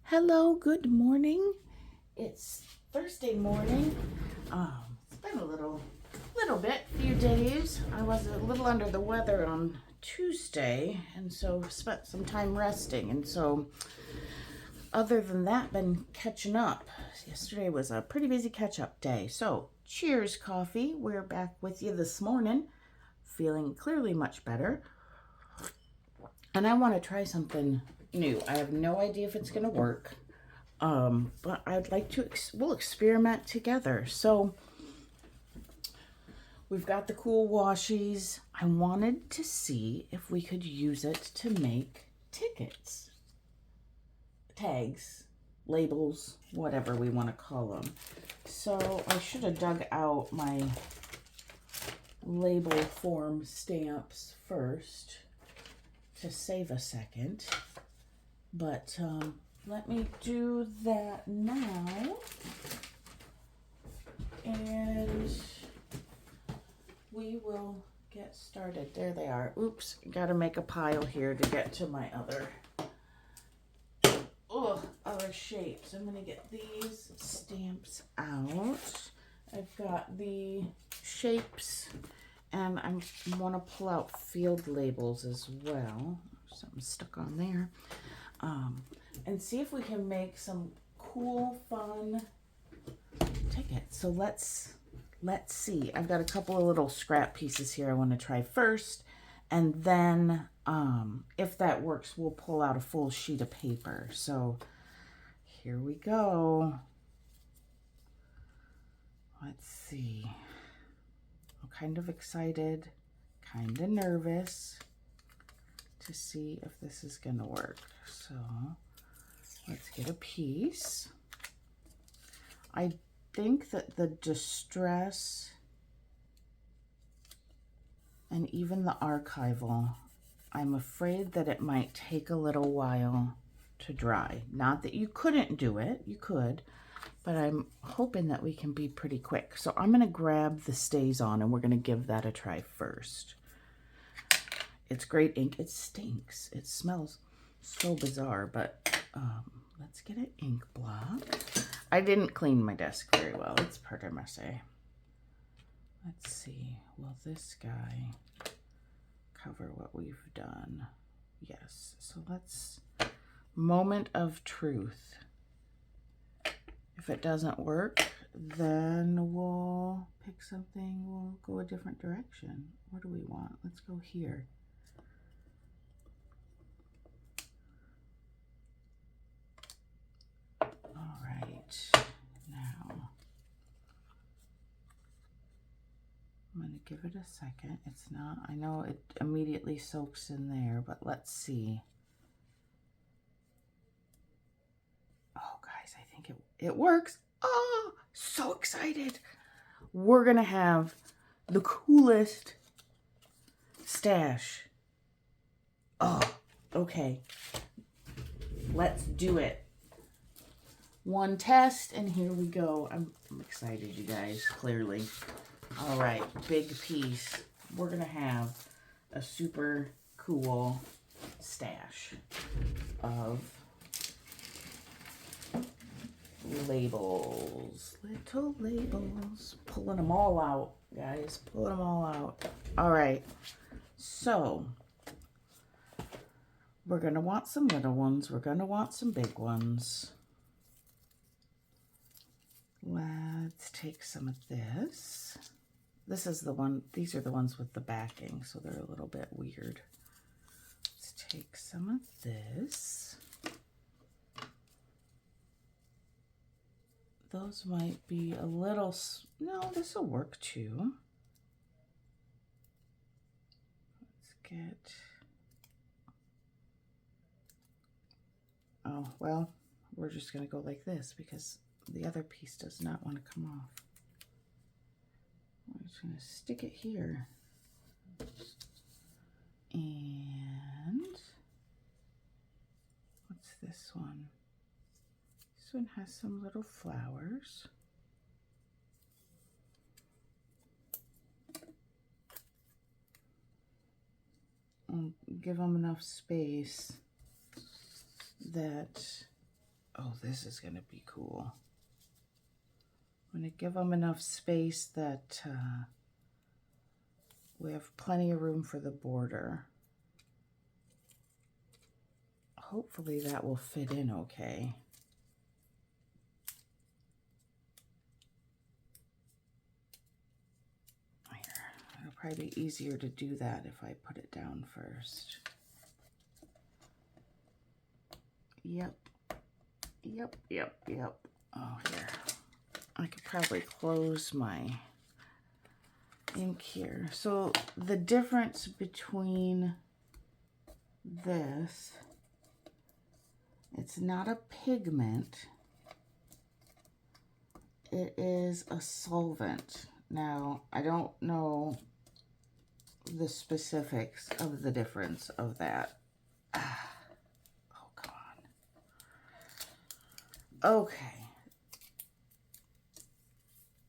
Hello, good morning. It's Thursday morning. It's been a little few days. I was a little under the weather on Tuesday, and so spent some time resting. And so, other than that, been catching up. Yesterday was a pretty busy catch-up day. So, cheers, coffee. We're back with you this morning, feeling clearly much better. And I want to try something new. I have no idea if it's going to work. But I'd like to, we'll experiment together. So we've got the cool washies. I wanted to see if we could use it to make tickets, tags, labels, whatever we want to call them. So I should have dug out my label form stamps first to save a second. But, let me do that now, and we will get started. There they are. Oops, gotta make a pile here to get to my other shapes. I'm gonna get these stamps out. I've got the shapes, and I want to pull out field labels as well. Something stuck on there. And see if we can make some cool, fun tickets. So let's see. I've got a couple of little scrap pieces here I want to try first, and then if that works, we'll pull out a full sheet of paper. So here we go. Let's see. I'm kind of excited, kind of nervous to see if this is gonna work. So let's get a piece. I think that the distress and even the archival, I'm afraid that it might take a little while to dry. Not that you couldn't do it, you could, but I'm hoping that we can be pretty quick. So I'm gonna grab the StazOn and we're gonna give that a try first. It's great ink. It stinks. It smells so bizarre, but let's get an ink block. I didn't clean my desk very well. It's pretty messy. Let's see. Will this guy cover what we've done? Yes. So let's, moment of truth. If it doesn't work, then we'll pick something. We'll go a different direction. What do we want? Let's go here. All right, now I'm going to give it a second. It's not, I know it immediately soaks in there, but let's see. Oh, guys, I think it works. Oh, so excited. We're going to have the coolest stash. Oh, okay. Let's do it. One test, and here we go. I'm excited, you guys, clearly. All right, big piece. We're gonna have a super cool stash of labels. Little labels. Pulling them all out, guys. Pulling them all out. All right, so we're gonna want some little ones. We're gonna want some big ones. Let's take some of this. This is the one, these are the ones with the backing, so they're a little bit weird. Let's take some of this. Those might be a little, no, this will work too. Let's get, oh, well, we're just gonna go like this because the other piece does not want to come off. I'm just going to stick it here. And what's this one? This one has some little flowers. I'll give them enough space that Oh, this is going to be cool. I'm going to give them enough space that we have plenty of room for the border. Hopefully that will fit in okay. It'll probably be easier to do that if I put it down first. Yep. Oh, here. I could probably close my ink here. So the difference between this, it's not a pigment, it is a solvent. Now, I don't know the specifics of the difference of that. Oh, come on. Okay.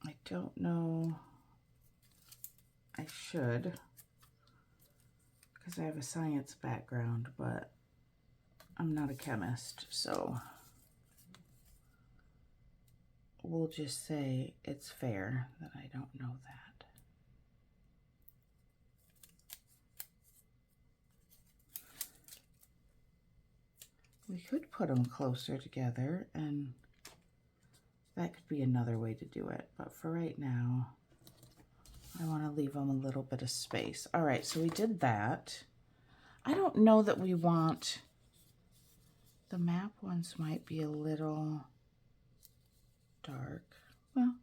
I don't know. I should, because I have a science background, but I'm not a chemist, so we'll just say it's fair that I don't know that. We could put them closer together, and that could be another way to do it. But for right now, I want to leave them a little bit of space. All right, so we did that. I don't know that we want, the map ones might be a little dark. Well,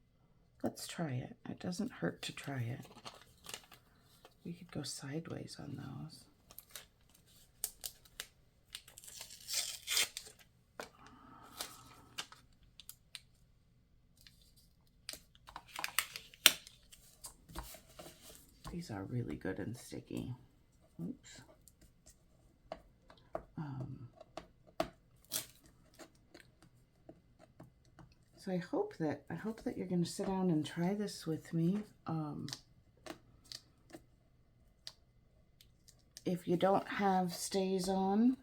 let's try it. It doesn't hurt to try it. We could go sideways on those. These are really good and sticky. Oops. So I hope that you're going to sit down and try this with me. If you don't have stays on,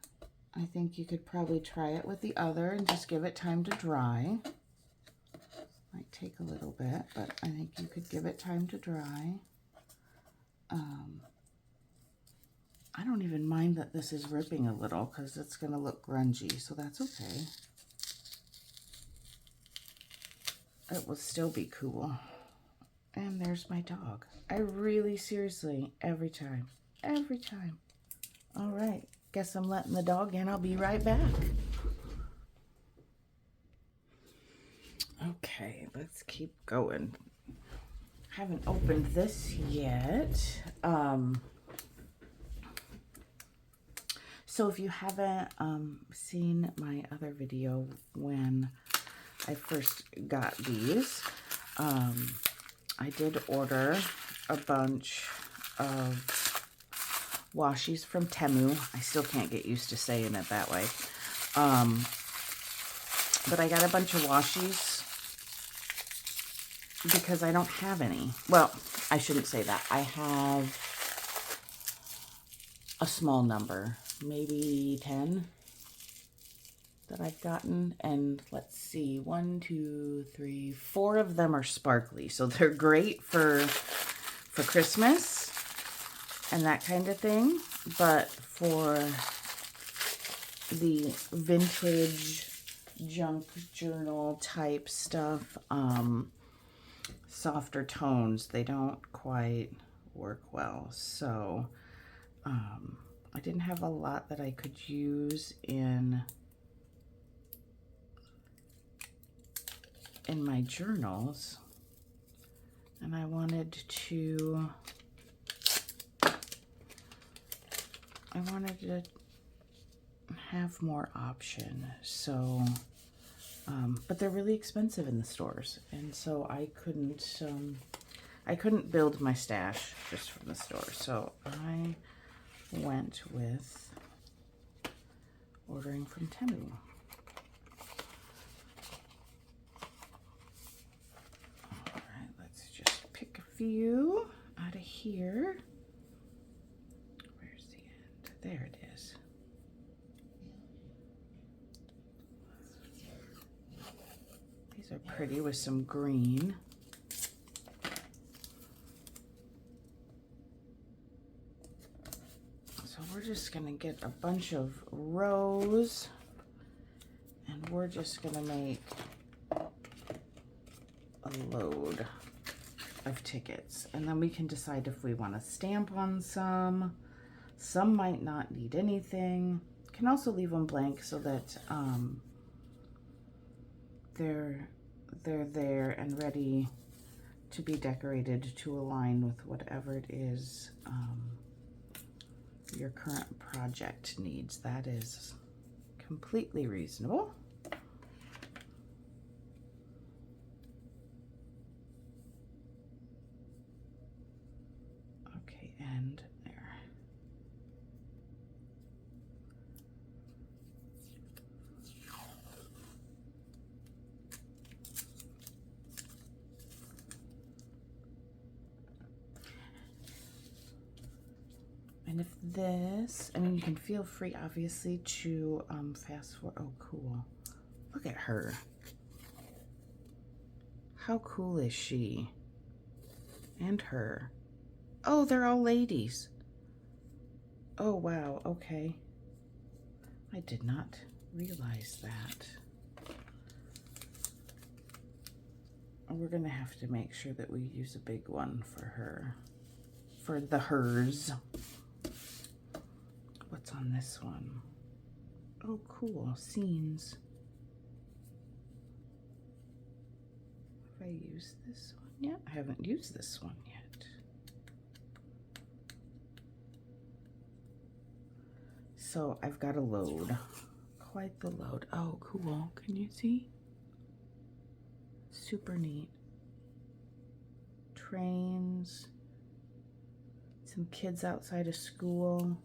I think you could probably try it with the other and just give it time to dry. Might take a little bit, but I think you could give it time to dry. I don't even mind that this is ripping a little because it's going to look grungy, so that's okay. It will still be cool. And there's my dog. I really, seriously, every time. All right, guess I'm letting the dog in. I'll be right back. Okay, let's keep going. Haven't opened this yet. So if you haven't seen my other video when I first got these, I did order a bunch of washis from Temu. I still can't get used to saying it that way. But I got a bunch of washis because I don't have any. Well, I shouldn't say that. I have a small number, maybe 10 that I've gotten, and let's see, 1, 2, 3, 4 of them are sparkly, so they're great for Christmas and that kind of thing. But for the vintage junk journal type stuff, softer tones, they don't quite work well. So I didn't have a lot that I could use in my journals, and I wanted to have more option. So but they're really expensive in the stores, and so I couldn't build my stash just from the store. So I went with ordering from Temu. All right, let's just pick a few out of here. Where's the end? There it is. These are pretty with some green. So we're just gonna get a bunch of rows and we're just gonna make a load of tickets. And then we can decide if we want to stamp on some. Some might not need anything. Can also leave them blank so that they're there and ready to be decorated to align with whatever it is your current project needs. That is completely reasonable. Okay, and there. And if this, I mean, you can feel free, obviously, to fast forward. Oh, cool. Look at her. How cool is she? And her. Oh, they're all ladies. Oh, wow. Okay. I did not realize that. We're going to have to make sure that we use a big one for her. For the hers. What's on this one? Oh, cool. Scenes. Have I used this one yet? I haven't used this one yet. So I've got a load. Quite the load. Oh, cool. Can you see? Super neat. Trains. Some kids outside of school.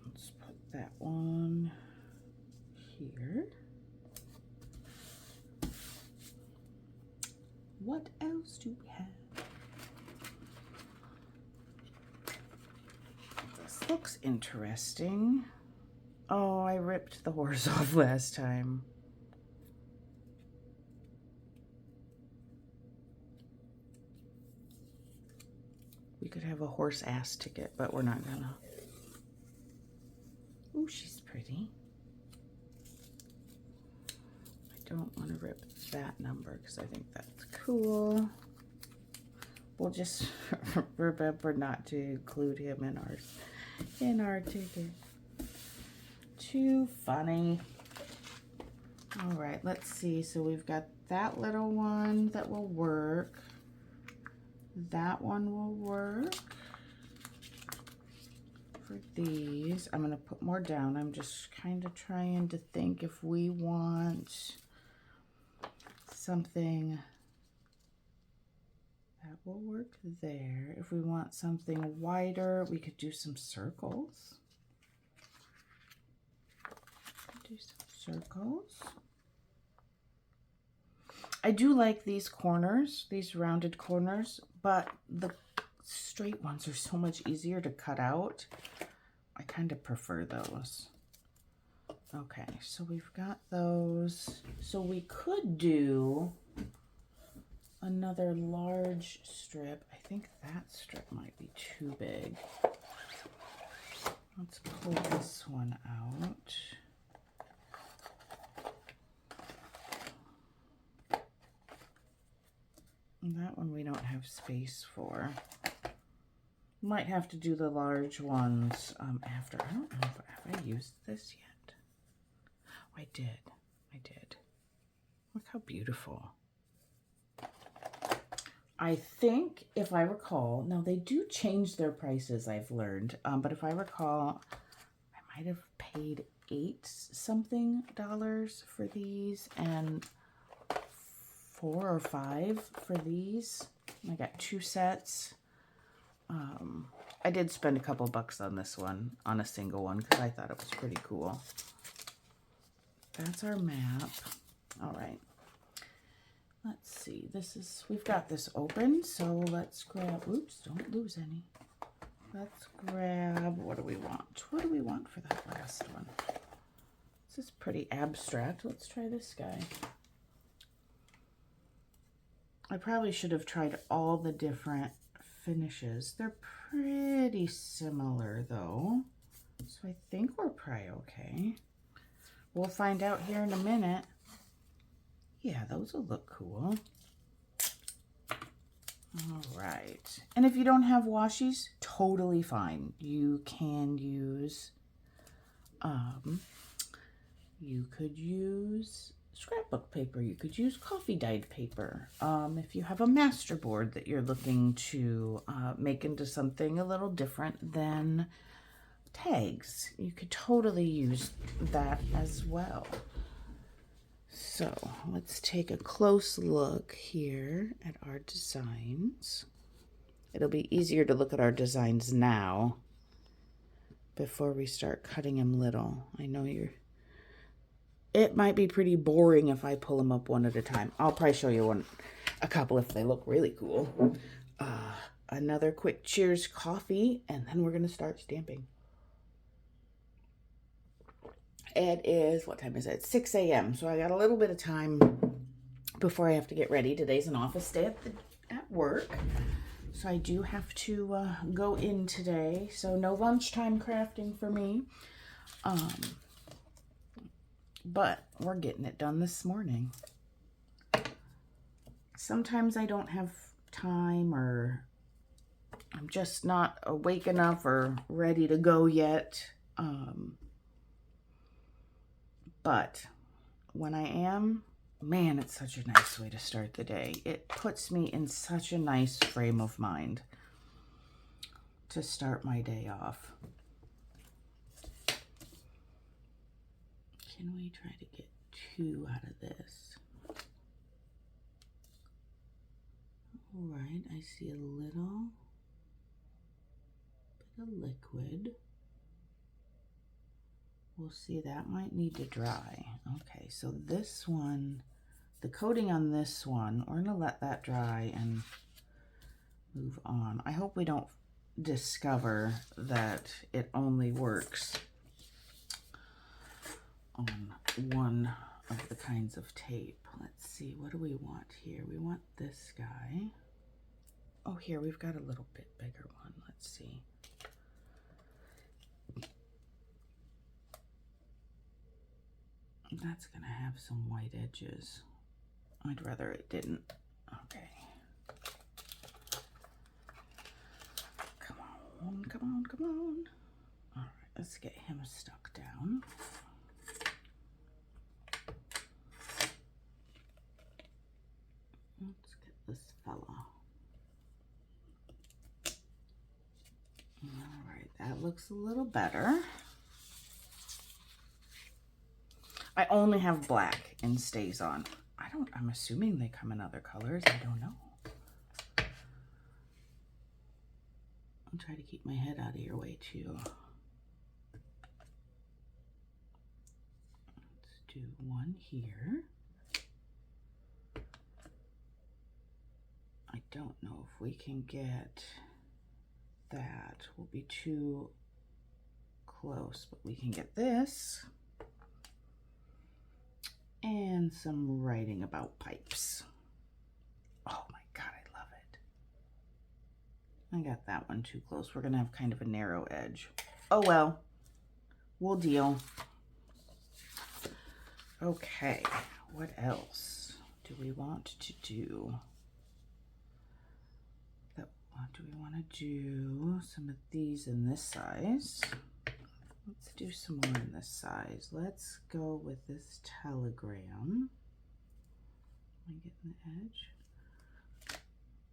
Let's put that one here. What else do we have? This looks interesting. Oh, I ripped the horse off last time. We could have a horse ass ticket, but we're not gonna. Ooh, she's pretty. I don't want to rip that number because I think that's cool. We'll just remember not to include him in our ticket. Too funny. All right, let's see. So we've got that little one that will work. That one will work. For these, I'm going to put more down. I'm just kind of trying to think if we want something that will work there. If we want something wider, we could do some circles. Do some circles. I do like these corners, these rounded corners, but the straight ones are so much easier to cut out. I kind of prefer those. Okay, so we've got those. So we could do another large strip. I think that strip might be too big. Let's pull this one out. And that one we don't have space for. Might have to do the large ones after. I don't know if I used this yet. Oh, I did. I did. Look how beautiful. I think, if I recall, now they do change their prices, I've learned, but if I recall, I might have paid $8 something for these and $4 or $5 for these. I got 2 sets. I did spend a couple bucks on this one, on a single one, because I thought it was pretty cool. That's our map. All right. Let's see. We've got this open, so let's grab, oops, don't lose any. Let's grab, what do we want? What do we want for that last one? This is pretty abstract. Let's try this guy. I probably should have tried all the different finishes. They're pretty similar though. So I think we're probably okay. We'll find out here in a minute. Yeah, those will look cool. All right. And if you don't have washies, totally fine. You can use, you could use scrapbook paper. You could use coffee dyed paper. If you have a master board that you're looking to make into something a little different than tags, you could totally use that as well. So let's take a close look here at our designs. It'll be easier to look at our designs now before we start cutting them little. I know it might be pretty boring if I pull them up one at a time. I'll probably show you a couple if they look really cool. Another quick cheers coffee, and then we're gonna start stamping. It is, what time is it? 6 a.m. So I got a little bit of time before I have to get ready. Today's an office day at work. So I do have to go in today. So no lunchtime crafting for me. But we're getting it done this morning. Sometimes I don't have time, or I'm just not awake enough or ready to go yet. But when I am, man, it's such a nice way to start the day. It puts me in such a nice frame of mind to start my day off. Can we try to get 2 out of this? All right, I see a little bit of liquid. We'll see, that might need to dry. Okay, so this one, the coating on this one, we're gonna let that dry and move on. I hope we don't discover that it only works on one of the kinds of tape. Let's see, what do we want here? We want this guy. Oh, here, we've got a little bit bigger one. Let's see. That's gonna have some white edges. I'd rather it didn't. Okay. Come on, come on, come on. All right, let's get him stuck down. Let's get this fella. All right, that looks a little better. I only have black and stays on. I'm assuming they come in other colors. I don't know. I'll try to keep my head out of your way too. Let's do one here. I don't know if we can get that. Will be too close, but we can get this. And some writing about pipes. Oh my God, I love it. I got that one too close. We're gonna have kind of a narrow edge. Oh well, we'll deal. Okay, what else do we want to do? Do we want to do some of these in this size? Let's do some more in this size. Let's go with this telegram. Am I getting the edge?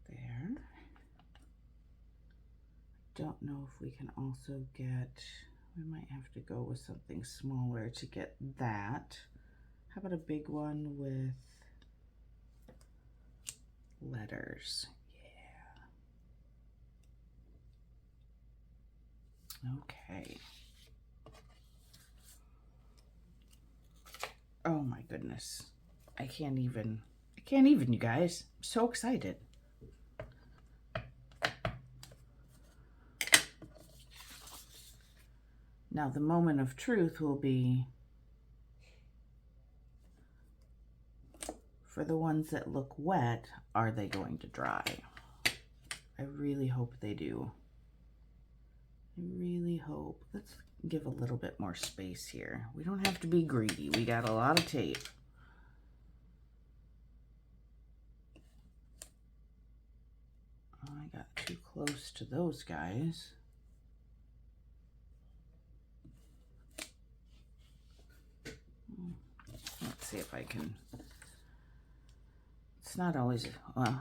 There. Don't know if we can also get, we might have to go with something smaller to get that. How about a big one with letters? Yeah. Okay. Oh my goodness. I can't even, you guys. I'm so excited. Now the moment of truth will be for the ones that look wet, are they going to dry? I really hope they do. I really hope. Let's give a little bit more space here. We don't have to be greedy. We got a lot of tape. I got too close to those guys. Let's see if I can. It's not always, well,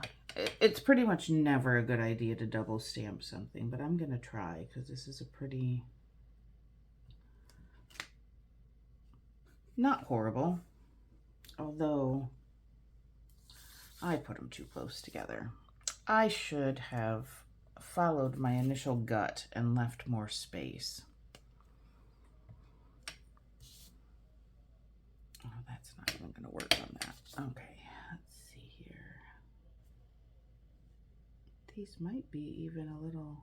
it's pretty much never a good idea to double stamp something, but I'm going to try because this is a pretty, not horrible, although I put them too close together. I should have followed my initial gut and left more space. Oh, that's not even going to work on that. Okay, let's see here. These might be even a little...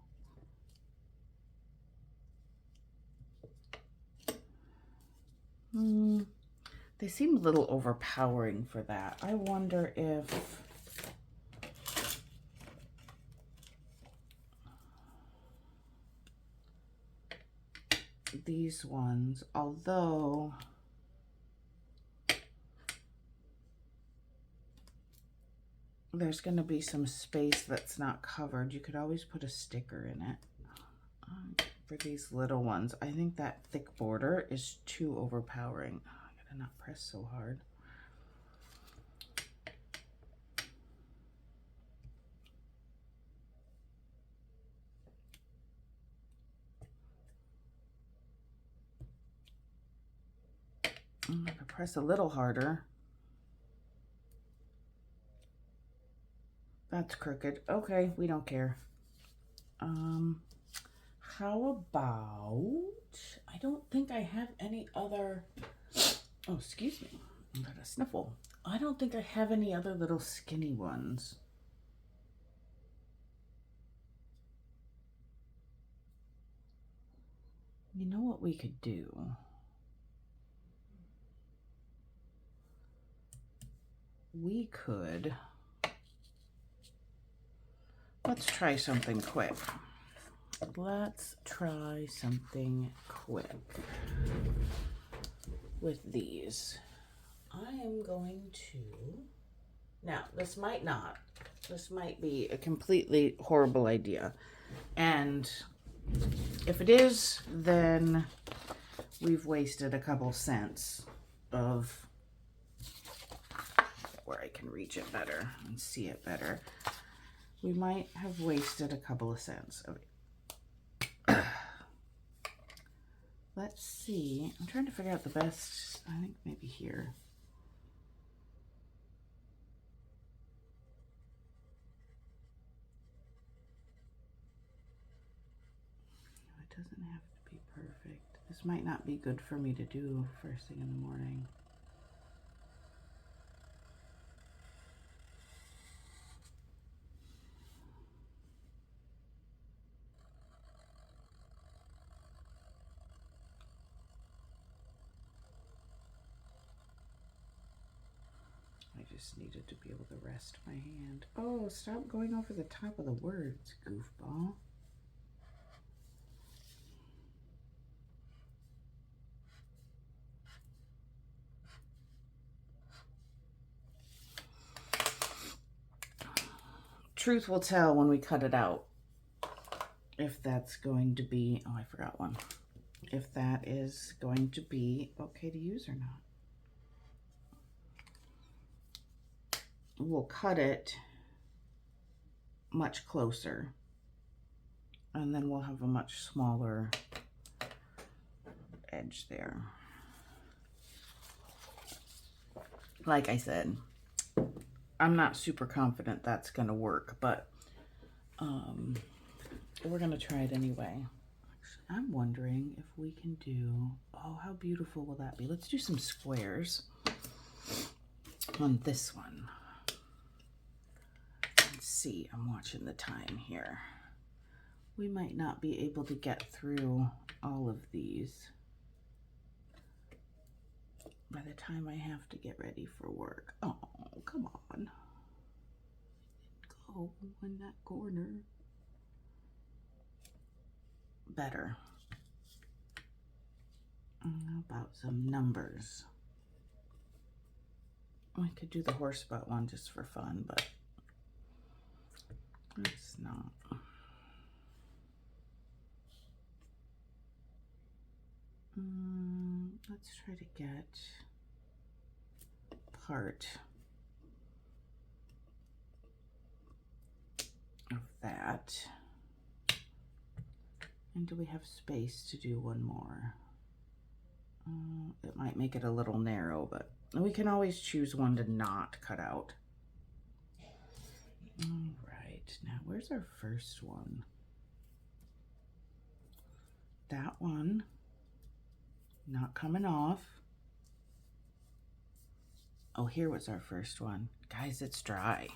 They seem a little overpowering for that. I wonder if... these ones, although there's going to be some space that's not covered, you could always put a sticker in it. For these little ones, I think that thick border is too overpowering. Oh, I gotta not press so hard. I'm gonna press a little harder. That's crooked. Okay, we don't care. How about, I don't think I have any other, oh, excuse me, I got a sniffle. I don't think I have any other little skinny ones. You know what we could do? We could, let's try something quick. Let's try something quick with these. I am going to, now this might not, this might be a completely horrible idea. And if it is, then we've wasted a couple cents of, where I can reach it better and see it better. We might have wasted a couple of cents of it. Let's see. I'm trying to figure out the best. I think maybe here. It doesn't have to be perfect. This might not be good for me to do first thing in the morning. I just needed to be able to rest my hand. Oh, stop going over the top of the words, goofball. Truth will tell when we cut it out if that's going to be, oh, I forgot one. If that is going to be okay to use or not. We'll cut it much closer, and then we'll have a much smaller edge there. Like I said, I'm not super confident that's going to work, but we're going to try it anyway. Actually, I'm wondering if we can do, oh, how beautiful will that be? Let's do some squares on this one. Let's see, I'm watching the time here. We might not be able to get through all of these by the time I have to get ready for work. Oh, come on. Go in that corner. Better. How about some numbers? I could do the horse butt one just for fun, but it's not. Let's try to get part of that. And do we have space to do one more? It might make it a little narrow, but we can always choose one to not cut out. All right, now where's our first one? That one, not coming off. Oh, here was our first one. Guys, it's dry.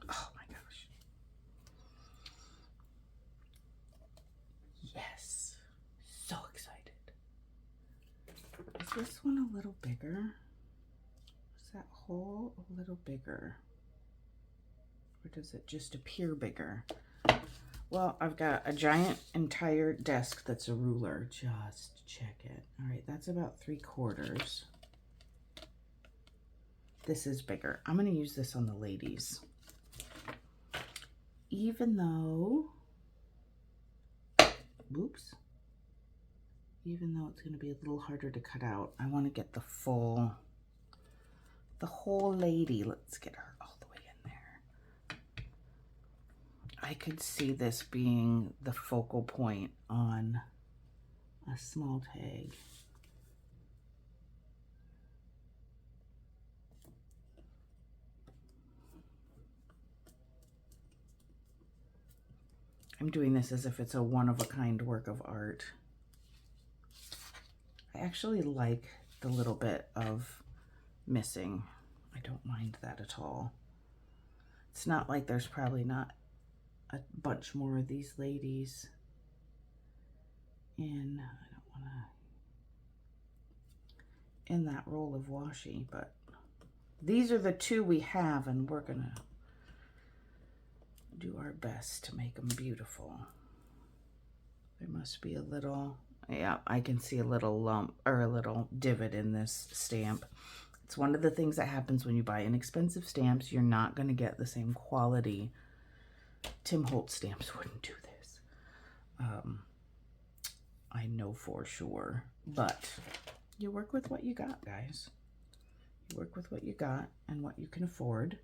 Oh my gosh. Yes, so excited. Is this one a little bigger? Is that hole a little bigger? Or does it just appear bigger? Well, I've got a giant entire desk that's a ruler. Just check it. All right, that's about 3/4. This is bigger. I'm going to use this on the ladies. Even though, whoops, even though it's going to be a little harder to cut out, I want to get the whole lady. Let's get her all the way in there. I could see this being the focal point on a small tag. I'm doing this as if it's a one-of-a-kind work of art. I actually like the little bit of missing. I don't mind that at all. It's not like there's probably not a bunch more of these ladies in, I don't want to, in that roll of washi, but these are the two we have, and we're gonna do our best to make them beautiful. There must be a little, yeah, I can see a little lump or a little divot in this stamp. It's one of the things that happens when you buy inexpensive stamps. You're not going to get the same quality. Tim Holtz stamps wouldn't do this. I know for sure, but you work with what you got, guys. You work with what you got and what you can afford.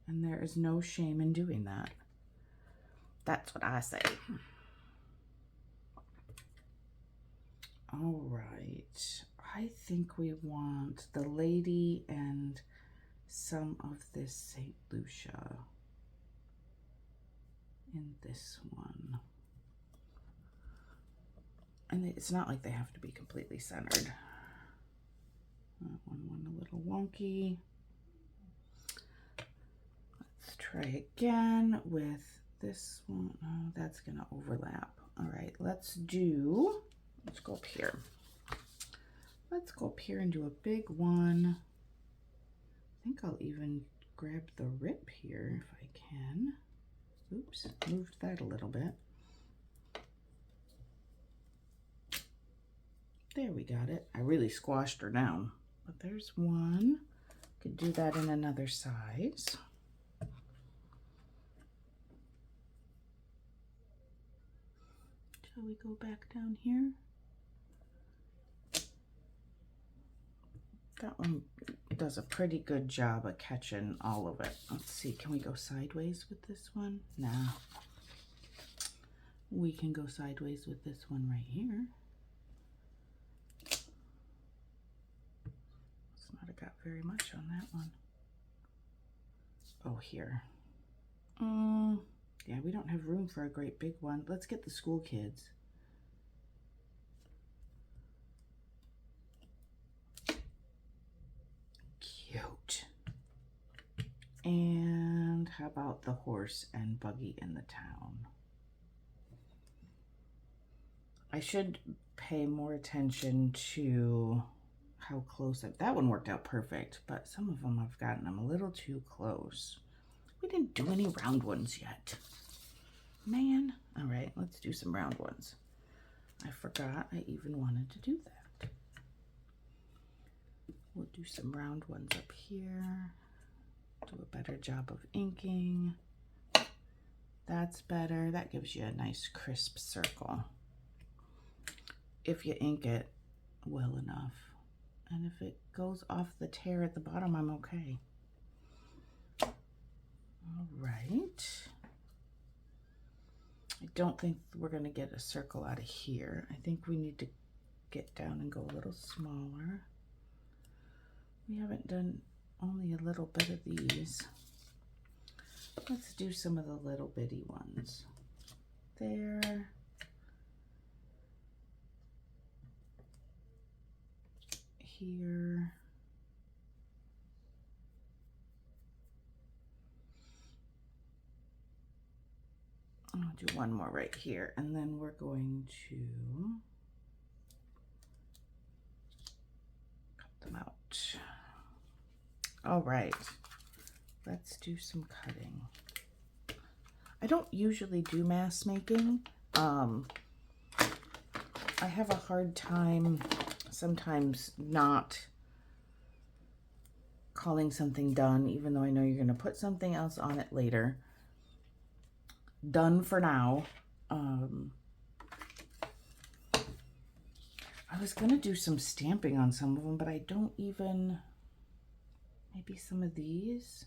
And there is no shame in doing that. That's what I say. All right. I think we want the lady and some of this St. Lucia in this one. And it's not like they have to be completely centered. That one went a little wonky. Let's try again with this one. Oh, that's gonna overlap. All right, let's go up here. Let's go up here and do a big one. I think I'll even grab the rip here if I can. Oops, moved that a little bit. There, we got it. I really squashed her down, but there's one. Could do that in another size. Shall we go back down here? That one does a pretty good job of catching all of it. Let's see, can we go sideways with this one? Nah. We can go sideways with this one right here. It's not got very much on that one. Oh, here. Yeah, we don't have room for a great big one. Let's get the school kids. Cute. And how about the horse and buggy in the town? I should pay more attention to how close that one worked out perfect, but some of them I've gotten them a little too close. We didn't do any round ones yet. Man. All right, let's do some round ones. I forgot I even wanted to do that. We'll do some round ones up here. Do a better job of inking. That's better. That gives you a nice crisp circle. If you ink it well enough. And if it goes off the tear at the bottom, I'm okay. All right. I don't think we're going to get a circle out of here. I think we need to get down and go a little smaller. We haven't done only a little bit of these. Let's do some of the little bitty ones. There. Here. I'll do one more right here, and then we're going to cut them out. All right, let's do some cutting. I don't usually do mass making. I have a hard time sometimes not calling something done, even though I know you're going to put something else on it later. Done for now. I was going to do some stamping on some of them, but I don't even... Maybe some of these.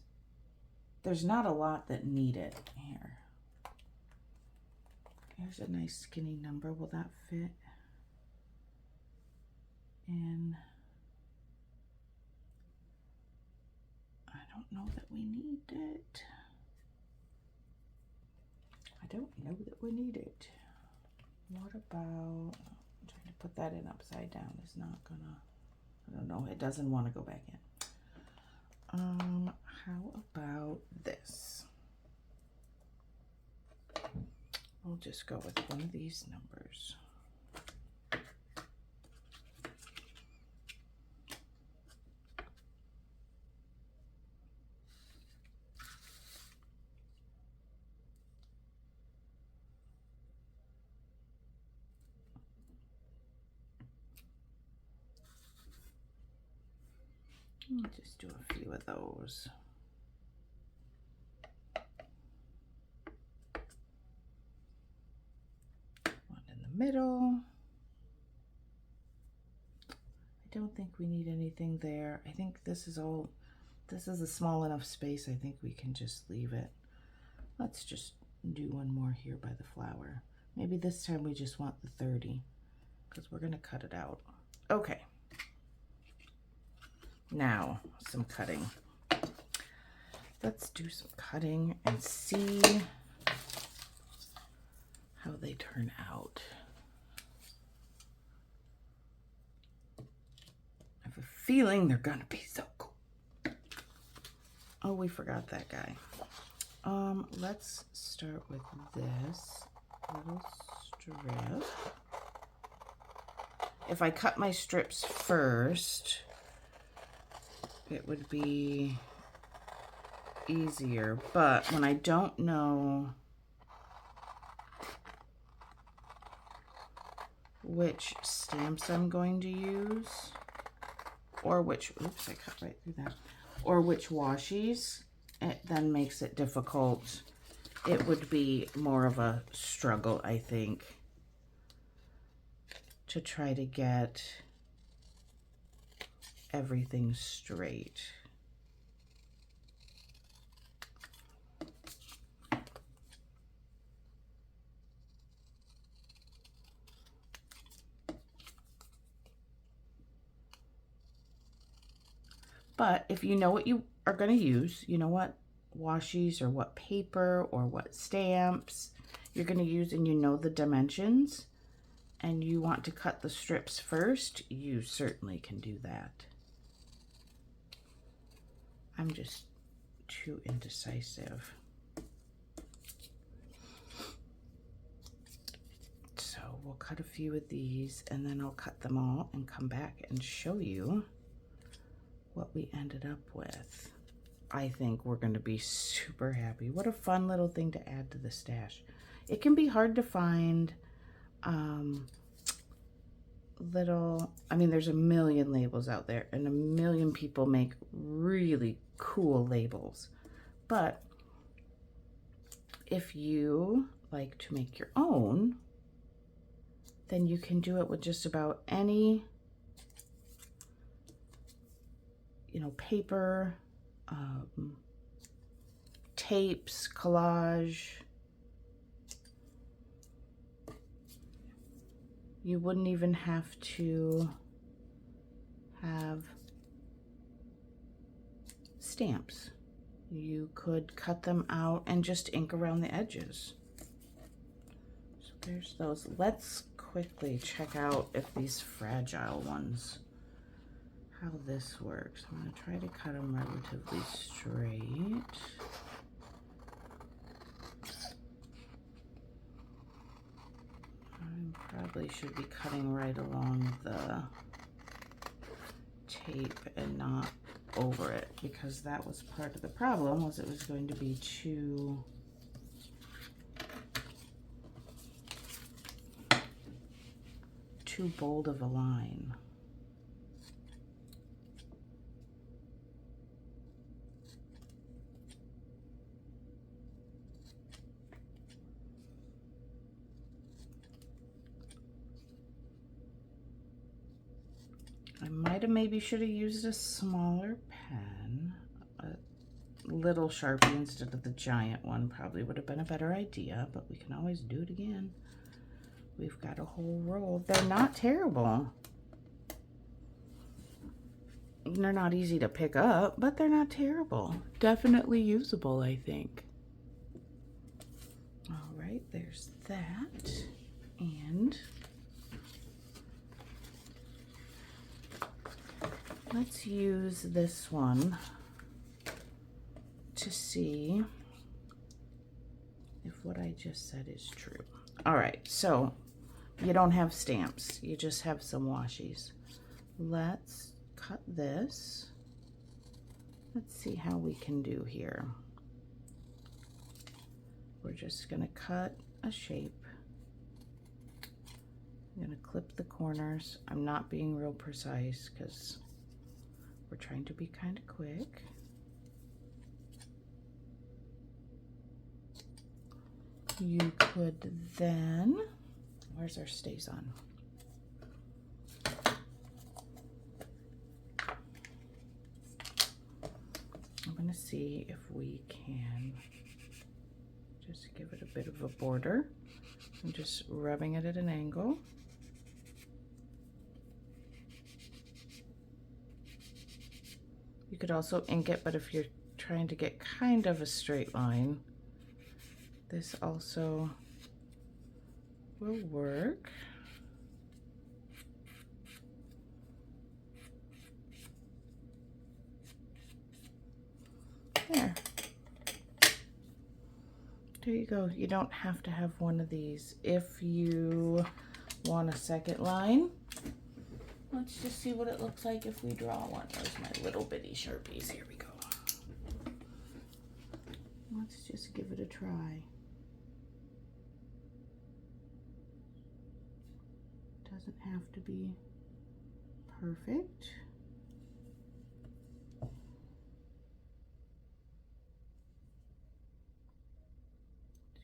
There's not a lot that need it. Here. Here's a nice skinny number. Will that fit in? I don't know that we need it. I don't know that we need it. What about... I'm trying to put that in upside down. It's not gonna... I don't know. It doesn't want to go back in. How about this? We'll just go with one of these numbers. I'll just do a few of those. One in the middle. I don't think we need anything there. I think this is all, this is a small enough space. I think we can just leave it. Let's just do one more here by the flower. Maybe this time we just want the 30 because we're going to cut it out. Okay. Now, some cutting. Let's do some cutting and see how they turn out. I have a feeling they're gonna be so cool. Oh, we forgot that guy. Let's start with this little strip. If I cut my strips first, it would be easier, but when I don't know which stamps I'm going to use, or which, oops, I cut right through that, or which washies, it then makes it difficult. It would be more of a struggle, I think, to try to get everything straight. But if you know what you are going to use, you know what washies or what paper or what stamps you're going to use, and you know the dimensions, and you want to cut the strips first, you certainly can do that. I'm just too indecisive. So we'll cut a few of these and then I'll cut them all and come back and show you what we ended up with. I think we're going to be super happy. What a fun little thing to add to the stash. It can be hard to find there's a million labels out there and a million people make really cool labels. But if you like to make your own, then you can do it with just about any, paper, tapes, collage. You wouldn't even have to have stamps. You could cut them out and just ink around the edges. So there's those. Let's quickly check out if these fragile ones, how this works. I'm going to try to cut them relatively straight. I probably should be cutting right along the tape and not over it, because that was part of the problem, was it was going to be too bold of a line. I might have should have used a smaller pen. A little Sharpie instead of the giant one probably would have been a better idea, but we can always do it again. We've got a whole roll. They're not terrible. They're not easy to pick up, but they're not terrible. Definitely usable, I think. All right, there's that. And let's use this one to see if what I just said is true. All right, so you don't have stamps, you just have some washies. Let's cut this. Let's see how we can do here. We're just gonna cut a shape. I'm gonna clip the corners. I'm not being real precise because we're trying to be kind of quick. You could then, where's our StazOn? I'm gonna see if we can just give it a bit of a border. I'm just rubbing it at an angle. You could also ink it, but if you're trying to get kind of a straight line, this also will work. There. There you go. You don't have to have one of these. If you want a second line, let's just see what it looks like if we draw one. There's my little bitty Sharpies. Here we go. Let's just give it a try. Doesn't have to be perfect.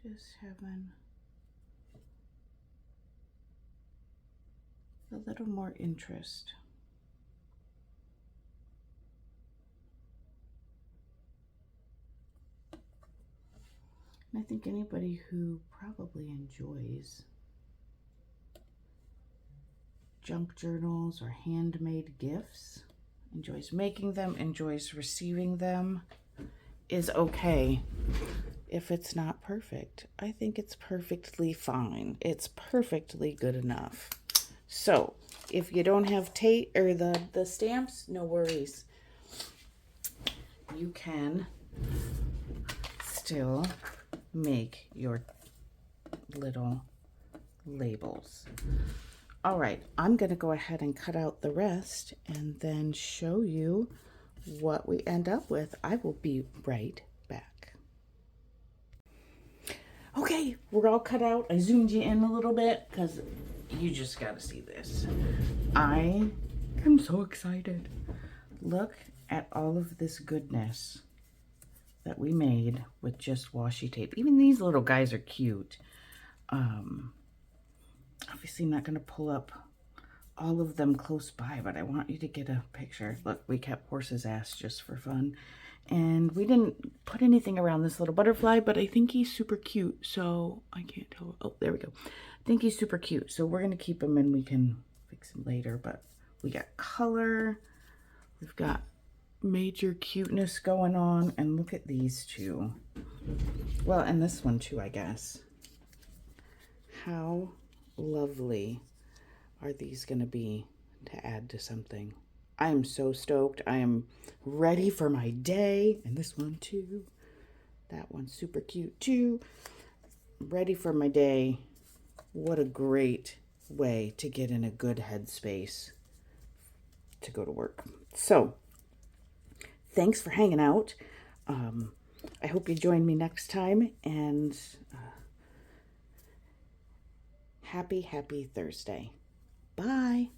Just having a little more interest. And I think anybody who probably enjoys junk journals or handmade gifts, enjoys making them, enjoys receiving them, is okay if it's not perfect. I think it's perfectly fine. It's perfectly good enough. So if you don't have tape or the stamps, no worries. You can still make your little labels. All right, I'm going to go ahead and cut out the rest and then show you what we end up with. I will be right back. Okay, we're all cut out. I zoomed you in a little bit because you just got to see this. I am so excited. Look at all of this goodness that we made with just washi tape. Even these little guys are cute. Obviously not going to pull up all of them close by, but I want you to get a picture. Look, we kept horse's ass just for fun. And we didn't put anything around this little butterfly, but I think he's super cute. So I can't tell. Oh, there we go. I think he's super cute. So we're going to keep him and we can fix him later. But we got color. We've got major cuteness going on. And look at these two. Well, and this one too, I guess. How lovely are these going to be to add to something? I am so stoked. I am ready for my day. And this one too. That one's super cute too. Ready for my day. What a great way to get in a good headspace to go to work. So, thanks for hanging out. I hope you join me next time. And happy Thursday. Bye.